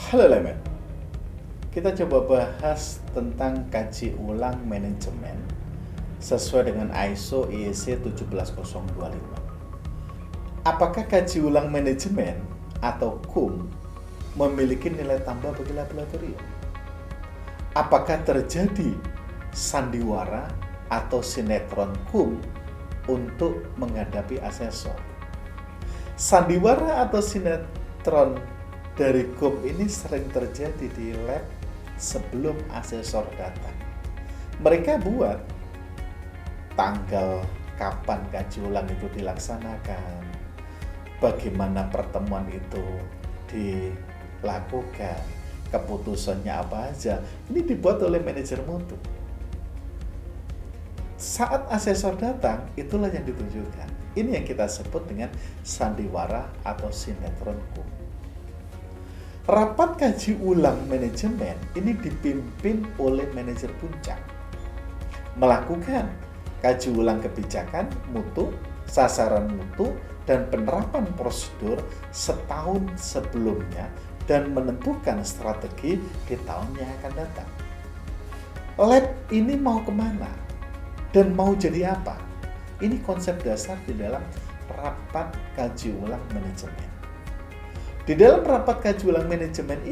Halo Lemen, kita coba bahas tentang kaji ulang manajemen sesuai dengan ISO IEC 17025. Apakah kaji ulang manajemen atau KUM memiliki nilai tambah bagi laboratorium? Apakah terjadi sandiwara atau sinetron KUM untuk menghadapi asesor? Sandiwara atau sinetron dari KUM ini sering terjadi di lab sebelum asesor datang. Mereka buat tanggal kapan kaji ulang itu dilaksanakan, bagaimana pertemuan itu dilakukan, keputusannya apa aja. Ini dibuat oleh manajer mutu. Saat asesor datang, itulah yang ditunjukkan. Ini yang kita sebut dengan sandiwara atau sinetron KUM. Rapat kaji ulang manajemen ini dipimpin oleh manajer puncak. Melakukan kaji ulang kebijakan mutu, sasaran mutu, dan penerapan prosedur setahun sebelumnya dan menentukan strategi di tahun yang akan datang. Lab ini mau kemana? Dan mau jadi apa? Ini konsep dasar di dalam rapat kaji ulang manajemen. Di dalam rapat kaji ulang manajemen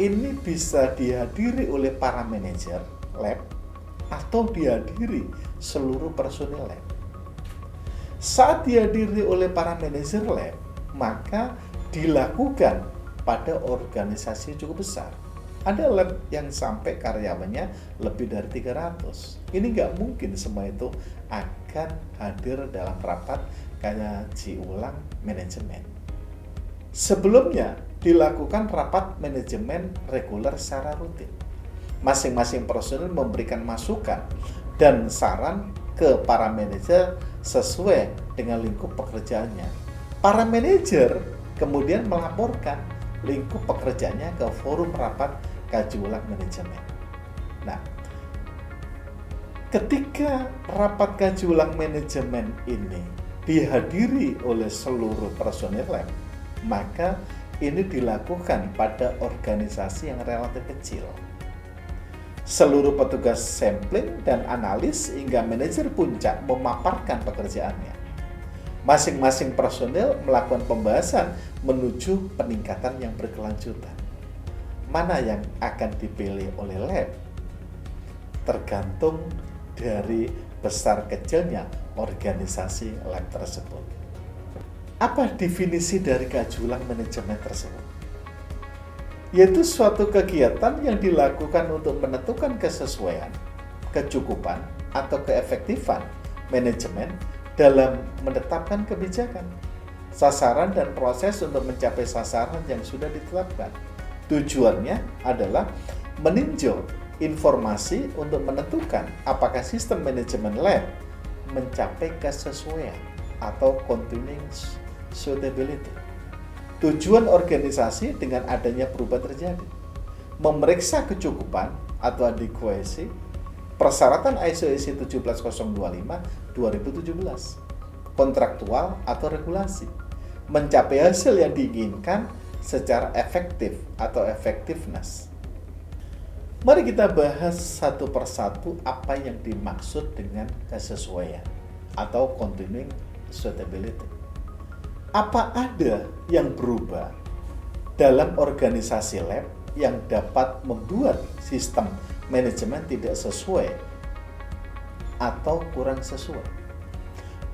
ini bisa dihadiri oleh para manajer lab atau dihadiri seluruh personil lab. Saat dihadiri oleh para manajer lab, maka dilakukan pada organisasi cukup besar. Ada lab yang sampai karyawannya lebih dari 300. Ini nggak mungkin semua itu akan hadir dalam rapat kaji ulang manajemen. Sebelumnya dilakukan rapat manajemen reguler secara rutin. Masing-masing personil memberikan masukan dan saran ke para manajer sesuai dengan lingkup pekerjaannya. Para manajer kemudian melaporkan lingkup pekerjaannya ke forum rapat kaji ulang manajemen. Nah, ketika rapat kaji ulang manajemen ini dihadiri oleh seluruh personil lab, maka ini dilakukan pada organisasi yang relatif kecil. Seluruh petugas sampling dan analis hingga manajer puncak memaparkan pekerjaannya. Masing-masing personil melakukan pembahasan menuju peningkatan yang berkelanjutan. Mana yang akan dipilih oleh lab? Tergantung dari besar kecilnya organisasi lab tersebut. Apa definisi dari kaji ulang manajemen tersebut? Yaitu suatu kegiatan yang dilakukan untuk menentukan kesesuaian, kecukupan, atau keefektifan manajemen dalam menetapkan kebijakan, sasaran dan proses untuk mencapai sasaran yang sudah ditetapkan. Tujuannya adalah meninjau informasi untuk menentukan apakah sistem manajemen lab mencapai kesesuaian atau continuing suitability. Tujuan organisasi dengan adanya perubahan terjadi, memeriksa kecukupan atau adequacy, persyaratan ISO IEC 17025 2017, kontraktual atau regulasi, mencapai hasil yang diinginkan secara efektif atau effectiveness. Mari kita bahas satu persatu apa yang dimaksud dengan kesesuaian atau continuing suitability. Apa ada yang berubah dalam organisasi lab yang dapat membuat sistem manajemen tidak sesuai atau kurang sesuai?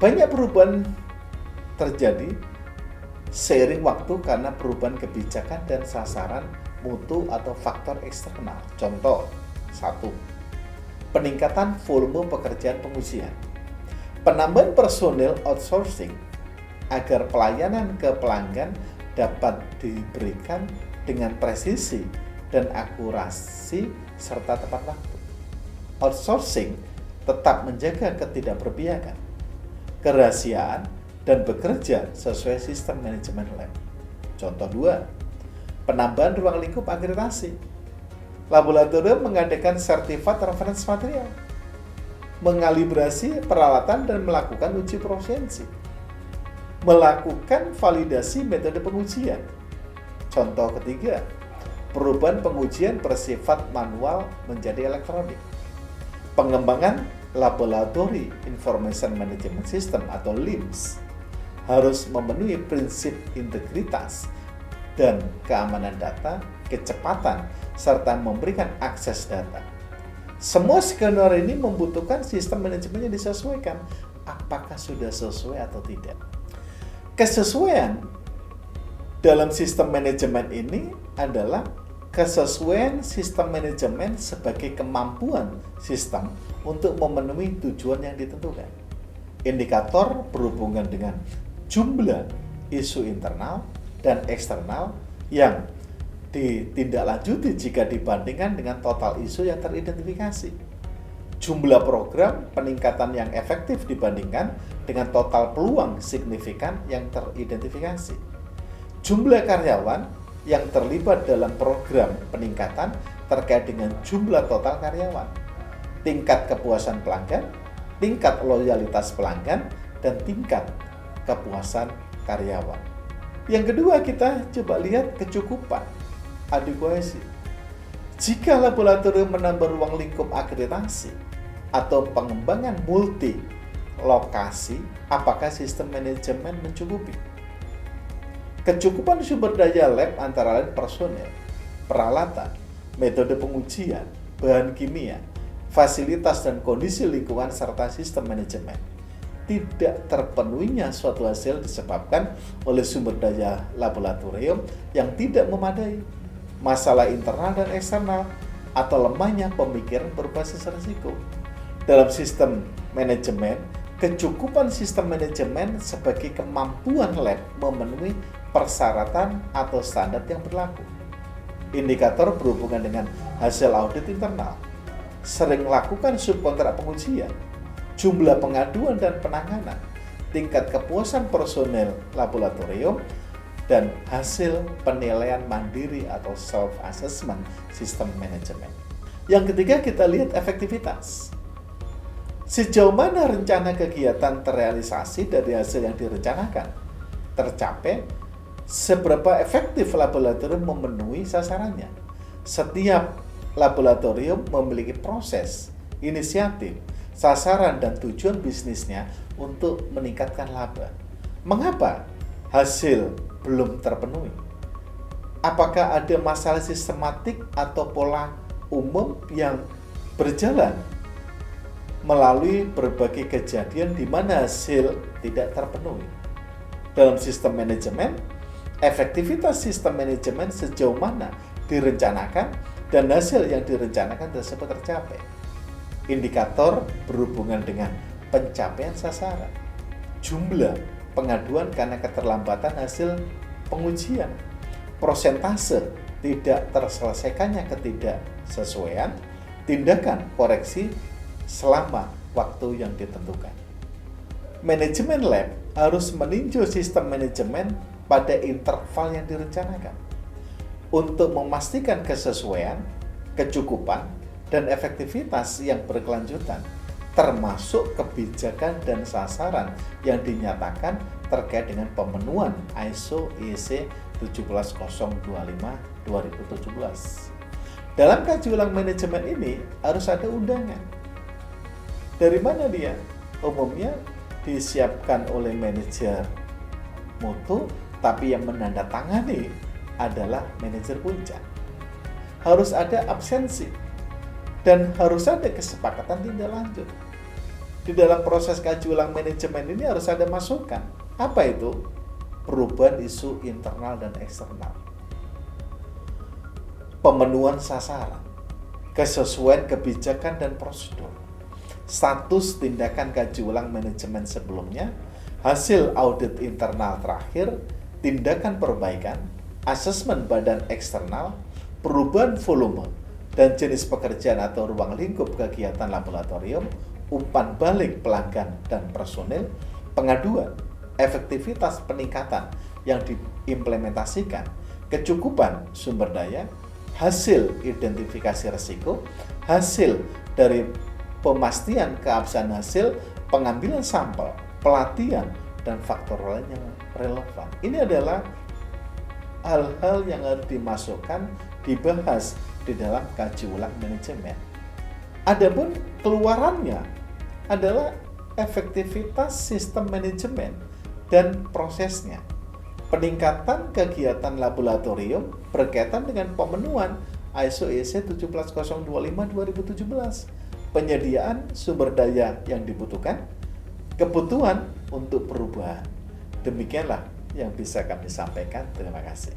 Banyak perubahan terjadi seiring waktu karena perubahan kebijakan dan sasaran mutu atau faktor eksternal. Contoh, 1. Peningkatan volume pekerjaan pengujian. Penambahan personil outsourcing agar pelayanan ke pelanggan dapat diberikan dengan presisi dan akurasi serta tepat waktu. Outsourcing tetap menjaga ketidakberpihakan, kerahasiaan, dan bekerja sesuai sistem manajemen lab. Contoh 2, penambahan ruang lingkup akreditasi. Laboratorium mengadakan sertifikat referensi material, mengalibrasi peralatan dan melakukan uji profesiensi, melakukan validasi metode pengujian. Contoh ketiga, perubahan pengujian bersifat manual menjadi elektronik. Pengembangan Laboratory Information Management System atau LIMS harus memenuhi prinsip integritas dan keamanan data, kecepatan, serta memberikan akses data. Semua skenario ini membutuhkan sistem manajemen yang disesuaikan. Apakah sudah sesuai atau tidak? Kesesuaian dalam sistem manajemen ini adalah kesesuaian sistem manajemen sebagai kemampuan sistem untuk memenuhi tujuan yang ditentukan. Indikator berhubungan dengan jumlah isu internal dan eksternal yang ditindaklanjuti jika dibandingkan dengan total isu yang teridentifikasi. Jumlah program peningkatan yang efektif dibandingkan dengan total peluang signifikan yang teridentifikasi. Jumlah karyawan yang terlibat dalam program peningkatan terkait dengan jumlah total karyawan, tingkat kepuasan pelanggan, tingkat loyalitas pelanggan, dan tingkat kepuasan karyawan. Yang kedua, kita coba lihat kecukupan, adequacy. Jika laboratorium menambah ruang lingkup akreditasi atau pengembangan multi lokasi, apakah sistem manajemen mencukupi? Kecukupan sumber daya lab antara lain personel, peralatan, metode pengujian, bahan kimia, fasilitas dan kondisi lingkungan serta sistem manajemen. Tidak terpenuhinya suatu hasil disebabkan oleh sumber daya laboratorium yang tidak memadai, masalah internal dan eksternal, atau lemahnya pemikiran berbasis risiko. Dalam sistem manajemen, kecukupan sistem manajemen sebagai kemampuan lab memenuhi persyaratan atau standar yang berlaku. Indikator berhubungan dengan hasil audit internal, sering lakukan subkontrak pengujian, jumlah pengaduan dan penanganan, tingkat kepuasan personel laboratorium, dan hasil penilaian mandiri atau self-assessment sistem manajemen. Yang ketiga, kita lihat efektivitas. Sejauh mana rencana kegiatan terrealisasi dari hasil yang direncanakan? Tercapai? Seberapa efektif laboratorium memenuhi sasarannya? Setiap laboratorium memiliki proses, inisiatif, sasaran, dan tujuan bisnisnya untuk meningkatkan laba. Mengapa hasil belum terpenuhi? Apakah ada masalah sistematik atau pola umum yang berjalan melalui berbagai kejadian di mana hasil tidak terpenuhi? Dalam sistem manajemen, efektivitas sistem manajemen sejauh mana direncanakan dan hasil yang direncanakan tersebut tercapai. Indikator berhubungan dengan pencapaian sasaran, jumlah pengaduan karena keterlambatan hasil pengujian, persentase tidak terselesaikannya ketidaksesuaian, tindakan koreksi selama waktu yang ditentukan. Manajemen lab harus meninjau sistem manajemen pada interval yang direncanakan untuk memastikan kesesuaian, kecukupan, dan efektivitas yang berkelanjutan, termasuk kebijakan dan sasaran yang dinyatakan terkait dengan pemenuhan ISO IEC 17025/2017. Dalam kaji ulang manajemen ini harus ada undangan. Dari mana dia? Umumnya disiapkan oleh manajer mutu, tapi yang menandatangani adalah manajer puncak. Harus ada absensi dan harus ada kesepakatan tindak lanjut. Di dalam proses kaji ulang manajemen ini harus ada masukan. Apa itu? Perubahan isu internal dan eksternal, pemenuhan sasaran, kesesuaian kebijakan dan prosedur, status tindakan kaji ulang manajemen sebelumnya, hasil audit internal terakhir, tindakan perbaikan, asesmen badan eksternal, perubahan volume dan jenis pekerjaan atau ruang lingkup kegiatan laboratorium, umpan balik pelanggan dan personil, pengaduan, efektivitas peningkatan yang diimplementasikan, kecukupan sumber daya, hasil identifikasi risiko, hasil dari pemastian keabsahan hasil, pengambilan sampel, pelatihan, dan faktor lain yang relevan. Ini adalah hal-hal yang harus dimasukkan, dibahas di dalam kaji ulang manajemen. Adapun keluarannya adalah efektivitas sistem manajemen dan prosesnya, peningkatan kegiatan laboratorium berkaitan dengan pemenuhan ISO EC 17025-2017, penyediaan sumber daya yang dibutuhkan, kebutuhan untuk perubahan. Demikianlah yang bisa kami sampaikan. Terima kasih.